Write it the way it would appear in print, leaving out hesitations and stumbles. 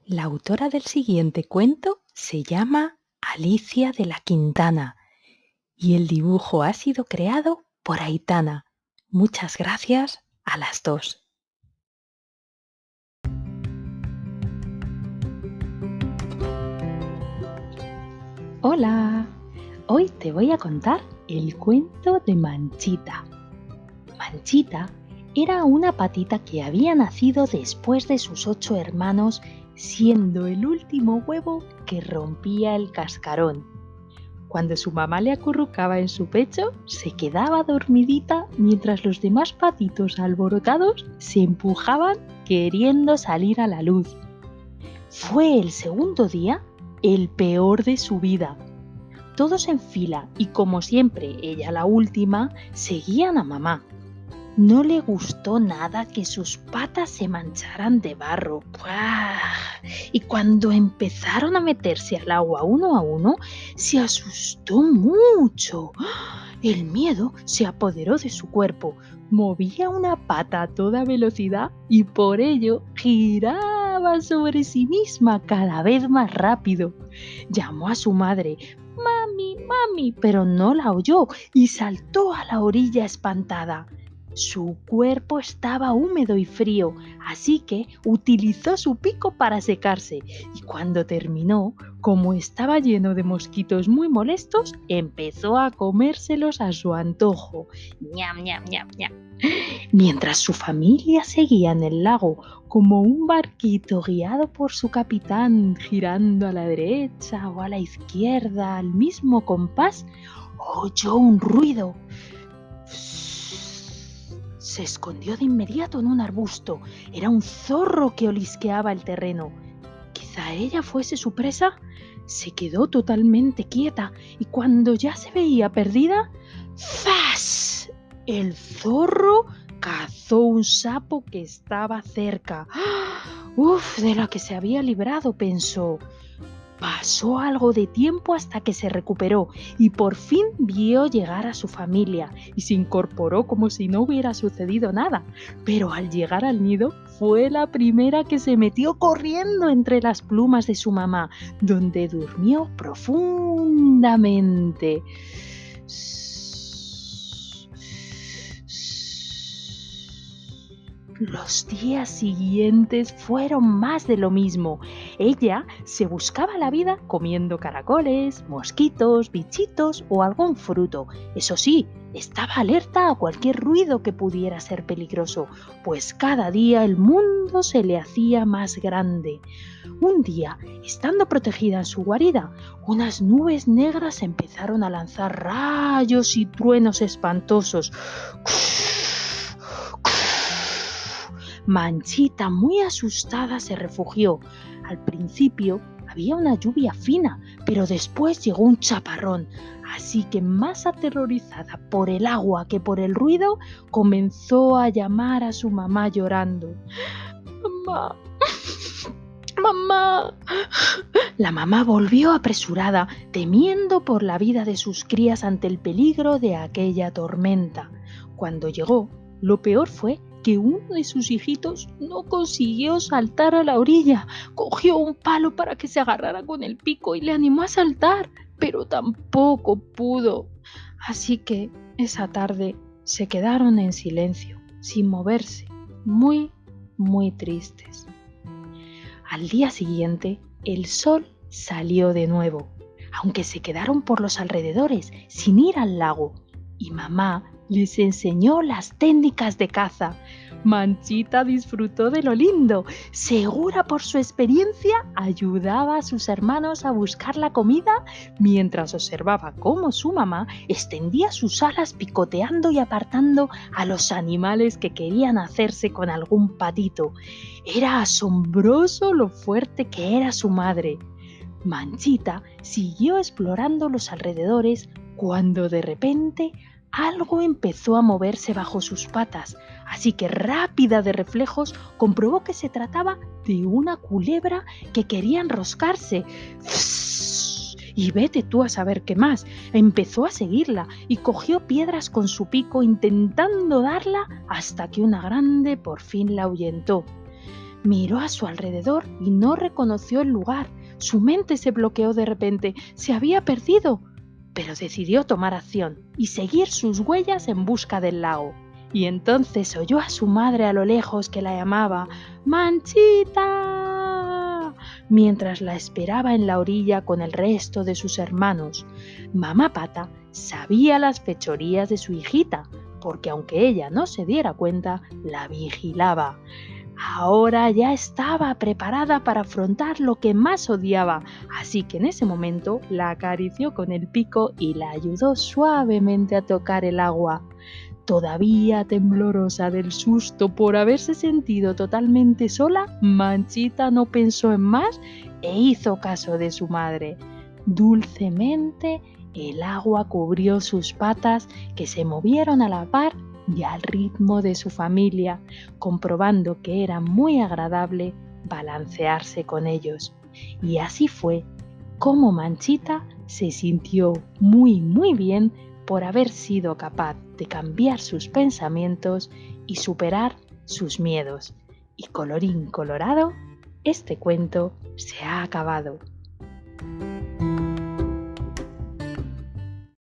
La autora del siguiente cuento se llama Alicia de la Quintana y el dibujo ha sido creado por Aitana. Muchas gracias a las dos. Hola, hoy te voy a contar el cuento de Manchita. Manchita era una patita que había nacido después de sus 8 hermanos, siendo el último huevo que rompía el cascarón. Cuando su mamá le acurrucaba en su pecho, se quedaba dormidita mientras los demás patitos alborotados se empujaban queriendo salir a la luz. Fue el segundo día el peor de su vida. Todos en fila y, como siempre, ella la última, seguían a mamá. No le gustó nada que sus patas se mancharan de barro. ¡Puah! Y cuando empezaron a meterse al agua uno a uno, se asustó mucho. El miedo se apoderó de su cuerpo. Movía una pata a toda velocidad y por ello giraba sobre sí misma cada vez más rápido. Llamó a su madre: «Mami, mami», pero no la oyó y saltó a la orilla espantada. Su cuerpo estaba húmedo y frío, así que utilizó su pico para secarse y cuando terminó, como estaba lleno de mosquitos muy molestos, empezó a comérselos a su antojo. ¡Ñam, ñam, ñam, ñam! Mientras su familia seguía en el lago como un barquito guiado por su capitán, girando a la derecha o a la izquierda al mismo compás, oyó un ruido. Se escondió de inmediato en un arbusto. Era un zorro que olisqueaba el terreno. Quizá ella fuese su presa. Se quedó totalmente quieta y cuando ya se veía perdida, ¡zas! El zorro cazó un sapo que estaba cerca. ¡Uf! De la que se había librado, pensó. Pasó algo de tiempo hasta que se recuperó y por fin vio llegar a su familia y se incorporó como si no hubiera sucedido nada. Pero al llegar al nido fue la primera que se metió corriendo entre las plumas de su mamá, donde durmió profundamente. Los días siguientes fueron más de lo mismo. Ella se buscaba la vida comiendo caracoles, mosquitos, bichitos o algún fruto. Eso sí, estaba alerta a cualquier ruido que pudiera ser peligroso, pues cada día el mundo se le hacía más grande. Un día, estando protegida en su guarida, unas nubes negras empezaron a lanzar rayos y truenos espantosos. Manchita, muy asustada, se refugió. Al principio había una lluvia fina, pero después llegó un chaparrón. Así que, más aterrorizada por el agua que por el ruido, comenzó a llamar a su mamá llorando. «Mamá, mamá». La mamá volvió apresurada, temiendo por la vida de sus crías ante el peligro de aquella tormenta. Cuando llegó, lo peor fue que uno de sus hijitos no consiguió saltar a la orilla. Cogió un palo para que se agarrara con el pico y le animó a saltar, pero tampoco pudo. Así que esa tarde se quedaron en silencio, sin moverse, muy, muy tristes. Al día siguiente, el sol salió de nuevo, aunque se quedaron por los alrededores, sin ir al lago, y mamá les enseñó las técnicas de caza. Manchita disfrutó de lo lindo. Segura por su experiencia, ayudaba a sus hermanos a buscar la comida mientras observaba cómo su mamá extendía sus alas picoteando y apartando a los animales que querían hacerse con algún patito. Era asombroso lo fuerte que era su madre. Manchita siguió explorando los alrededores cuando de repente algo empezó a moverse bajo sus patas, así que, rápida de reflejos, comprobó que se trataba de una culebra que quería enroscarse. Y vete tú a saber qué más. Empezó a seguirla y cogió piedras con su pico intentando darla hasta que una grande por fin la ahuyentó. Miró a su alrededor y no reconoció el lugar. Su mente se bloqueó de repente. Se había perdido. Pero decidió tomar acción y seguir sus huellas en busca del lago. Y entonces oyó a su madre a lo lejos que la llamaba ¡Manchita!, mientras la esperaba en la orilla con el resto de sus hermanos. Mamá Pata sabía las fechorías de su hijita, porque aunque ella no se diera cuenta, la vigilaba. Ahora ya estaba preparada para afrontar lo que más odiaba, así que en ese momento la acarició con el pico y la ayudó suavemente a tocar el agua. Todavía temblorosa del susto por haberse sentido totalmente sola, Manchita no pensó en más e hizo caso de su madre. Dulcemente, el agua cubrió sus patas, que se movieron a la par y al ritmo de su familia, comprobando que era muy agradable balancearse con ellos. Y así fue como Manchita se sintió muy bien por haber sido capaz de cambiar sus pensamientos y superar sus miedos. Y colorín colorado, este cuento se ha acabado.